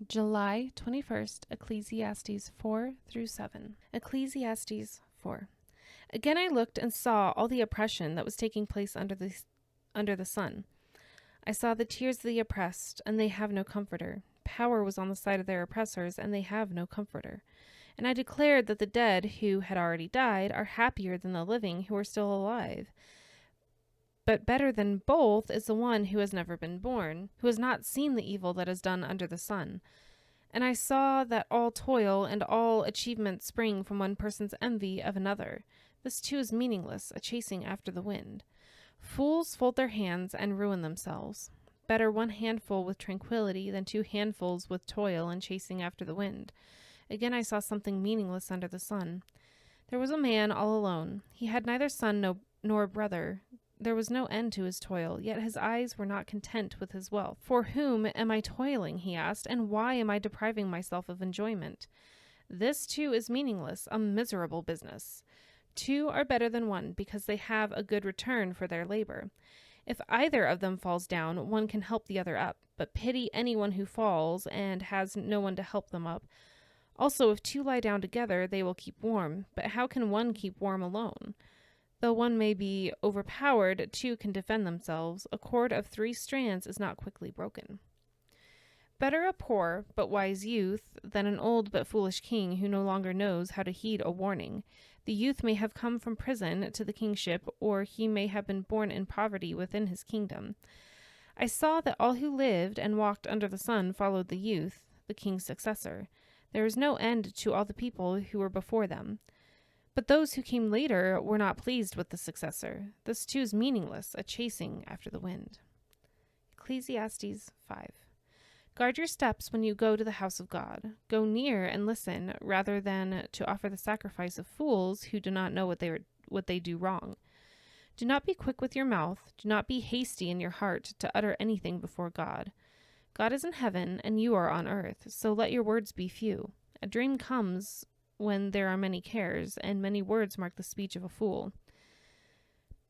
July 21st, Ecclesiastes 4 through 7. Ecclesiastes 4. Again I looked and saw all the oppression that was taking place under the sun. I saw the tears of the oppressed, and they have no comforter. Power was on the side of their oppressors, and they have no comforter. And I declared that the dead who had already died are happier than the living who are still alive. But better than both is the one who has never been born, who has not seen the evil that is done under the sun. And I saw that all toil and all achievement spring from one person's envy of another. This too is meaningless, a chasing after the wind. Fools fold their hands and ruin themselves. Better one handful with tranquility than 2 handfuls with toil and chasing after the wind. Again I saw something meaningless under the sun. There was a man all alone. He had neither son nor brother. There was no end to his toil, yet his eyes were not content with his wealth. For whom am I toiling, he asked, and why am I depriving myself of enjoyment? This too is meaningless, a miserable business. 2 are better than 1, because they have a good return for their labor. If either of them falls down, one can help the other up, but pity anyone who falls and has no one to help them up. Also, if 2 lie down together, they will keep warm, but how can one keep warm alone? Though one may be overpowered, 2 can defend themselves. A cord of 3 strands is not quickly broken. Better a poor but wise youth than an old but foolish king who no longer knows how to heed a warning. The youth may have come from prison to the kingship, or he may have been born in poverty within his kingdom. I saw that all who lived and walked under the sun followed the youth, the king's successor. There is no end to all the people who were before them. But those who came later were not pleased with the successor. This too is meaningless, a chasing after the wind. Ecclesiastes 5. Guard your steps when you go to the house of God. Go near and listen, rather than to offer the sacrifice of fools who do not know what they do wrong. Do not be quick with your mouth. Do not be hasty in your heart to utter anything before God. God is in heaven, and you are on earth, so let your words be few. A dream comes when there are many cares, and many words mark the speech of a fool.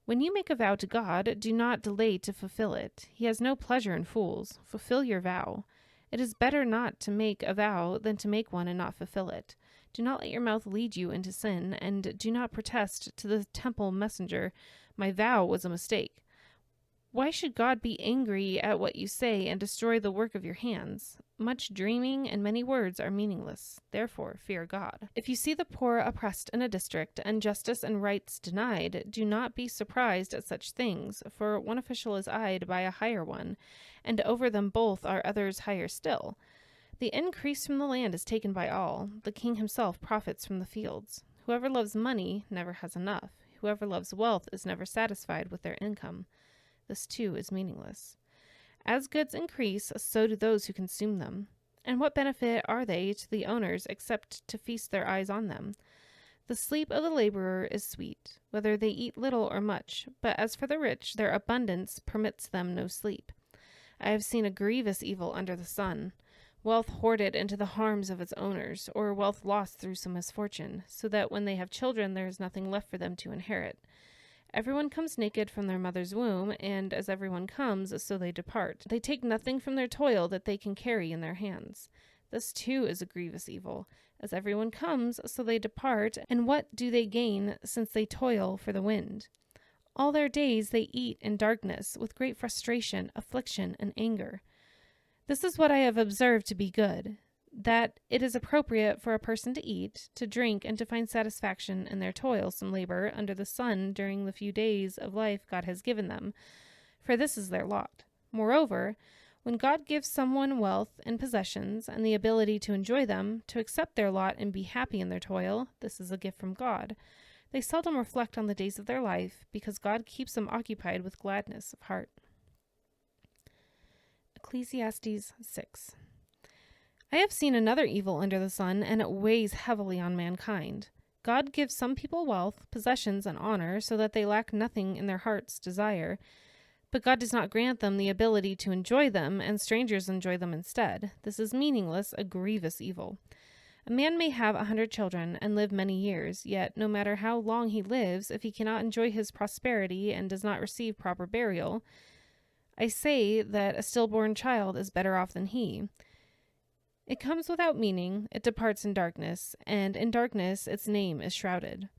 When you make a vow to God, do not delay to fulfill it. He has no pleasure in fools. Fulfill your vow. It is better not to make a vow than to make one and not fulfill it. Do not let your mouth lead you into sin, and do not protest to the temple messenger, "My vow was a mistake." Why should God be angry at what you say and destroy the work of your hands? Much dreaming and many words are meaningless. Therefore, fear God. If you see the poor oppressed in a district and justice and rights denied, do not be surprised at such things, for one official is eyed by a higher one, and over them both are others higher still. The increase from the land is taken by all. The king himself profits from the fields. Whoever loves money never has enough. Whoever loves wealth is never satisfied with their income. This too is meaningless. As goods increase, so do those who consume them. And what benefit are they to the owners except to feast their eyes on them? The sleep of the laborer is sweet, whether they eat little or much, but as for the rich, their abundance permits them no sleep. I have seen a grievous evil under the sun, wealth hoarded into the harms of its owners, or wealth lost through some misfortune, so that when they have children there is nothing left for them to inherit. Everyone comes naked from their mother's womb, and as everyone comes, so they depart. They take nothing from their toil that they can carry in their hands. This too is a grievous evil. As everyone comes, so they depart, and what do they gain since they toil for the wind? All their days they eat in darkness, with great frustration, affliction, and anger. This is what I have observed to be good, that it is appropriate for a person to eat, to drink, and to find satisfaction in their toilsome labor under the sun during the few days of life God has given them, for this is their lot. Moreover, when God gives someone wealth and possessions and the ability to enjoy them, to accept their lot and be happy in their toil, this is a gift from God. They seldom reflect on the days of their life, because God keeps them occupied with gladness of heart. Ecclesiastes 6. I have seen another evil under the sun, and it weighs heavily on mankind. God gives some people wealth, possessions, and honor, so that they lack nothing in their heart's desire. But God does not grant them the ability to enjoy them, and strangers enjoy them instead. This is meaningless, a grievous evil. A man may have 100 children and live many years, yet no matter how long he lives, if he cannot enjoy his prosperity and does not receive proper burial, I say that a stillborn child is better off than he. It comes without meaning, it departs in darkness, and in darkness its name is shrouded.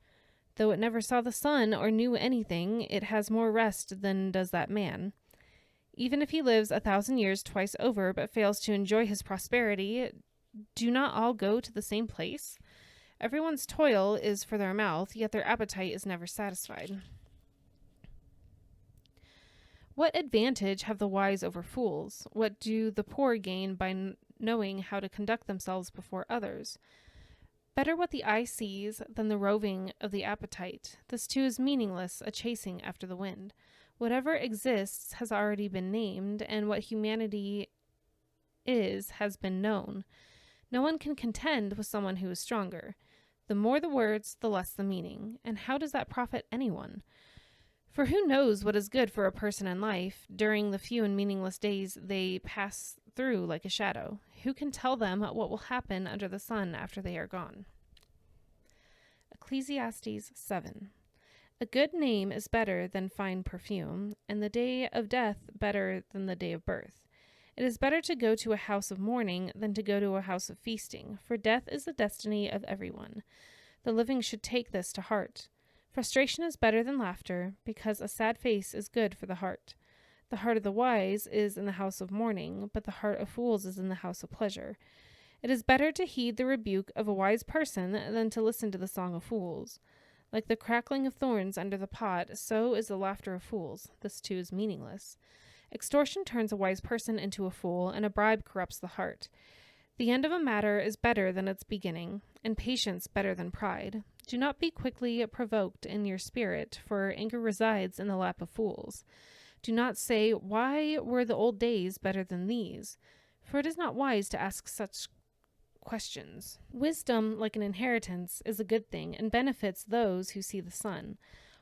Though it never saw the sun or knew anything, it has more rest than does that man. Even if he lives 1,000 years twice over, but fails to enjoy his prosperity, do not all go to the same place? Everyone's toil is for their mouth, yet their appetite is never satisfied. What advantage have the wise over fools? What do the poor gain by knowing how to conduct themselves before others? Better what the eye sees than the roving of the appetite. This too is meaningless, a chasing after the wind. Whatever exists has already been named, and what humanity is has been known. No one can contend with someone who is stronger. The more the words, the less the meaning. And how does that profit anyone? For who knows what is good for a person in life during the few and meaningless days they pass through like a shadow? Who can tell them what will happen under the sun after they are gone? Ecclesiastes 7. A good name is better than fine perfume, and the day of death better than the day of birth. It is better to go to a house of mourning than to go to a house of feasting, for death is the destiny of everyone. The living should take this to heart. Frustration is better than laughter, because a sad face is good for the heart. The heart of the wise is in the house of mourning, but the heart of fools is in the house of pleasure. It is better to heed the rebuke of a wise person than to listen to the song of fools. Like the crackling of thorns under the pot, so is the laughter of fools. This too is meaningless. Extortion turns a wise person into a fool, and a bribe corrupts the heart. The end of a matter is better than its beginning, and patience better than pride. Do not be quickly provoked in your spirit, for anger resides in the lap of fools. Do not say, "Why were the old days better than these?" For it is not wise to ask such questions. Wisdom, like an inheritance, is a good thing, and benefits those who see the sun.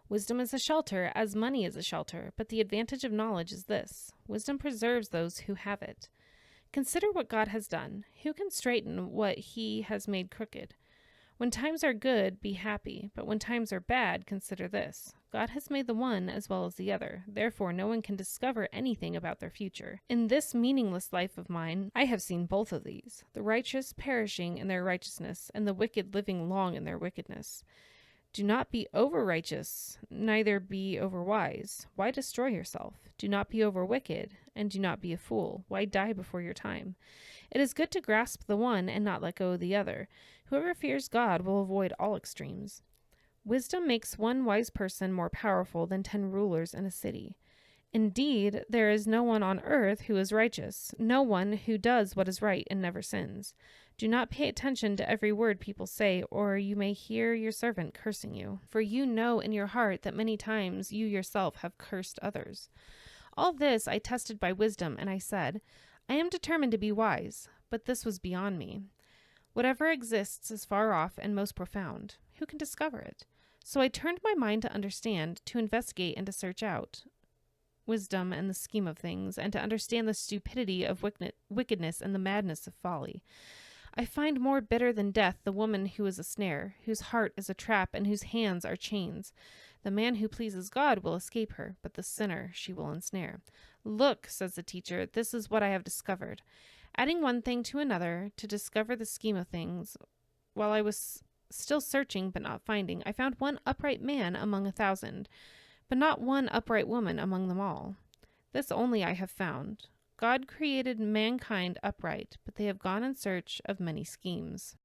Wisdom is a shelter, as money is a shelter, but the advantage of knowledge is this: wisdom preserves those who have it. Consider what God has done. Who can straighten what he has made crooked? When times are good, be happy, but when times are bad, consider this: God has made the one as well as the other, therefore no one can discover anything about their future. In this meaningless life of mine, I have seen both of these, the righteous perishing in their righteousness, and the wicked living long in their wickedness. Do not be over-righteous, neither be over-wise. Why destroy yourself? Do not be over-wicked, and do not be a fool. Why die before your time? It is good to grasp the one and not let go of the other. Whoever fears God will avoid all extremes. Wisdom makes one wise person more powerful than 10 rulers in a city. Indeed, there is no one on earth who is righteous, no one who does what is right and never sins. Do not pay attention to every word people say, or you may hear your servant cursing you. For you know in your heart that many times you yourself have cursed others. All this I tested by wisdom, and I said, I am determined to be wise, but this was beyond me. Whatever exists is far off and most profound. Who can discover it? So I turned my mind to understand, to investigate, and to search out wisdom and the scheme of things, and to understand the stupidity of wickedness and the madness of folly. I find more bitter than death the woman who is a snare, whose heart is a trap, and whose hands are chains. The man who pleases God will escape her, but the sinner she will ensnare. Look, says the teacher, this is what I have discovered. Adding one thing to another, to discover the scheme of things, while I was still searching but not finding, I found one upright man among 1,000, but not one upright woman among them all. This only I have found. God created mankind upright, but they have gone in search of many schemes.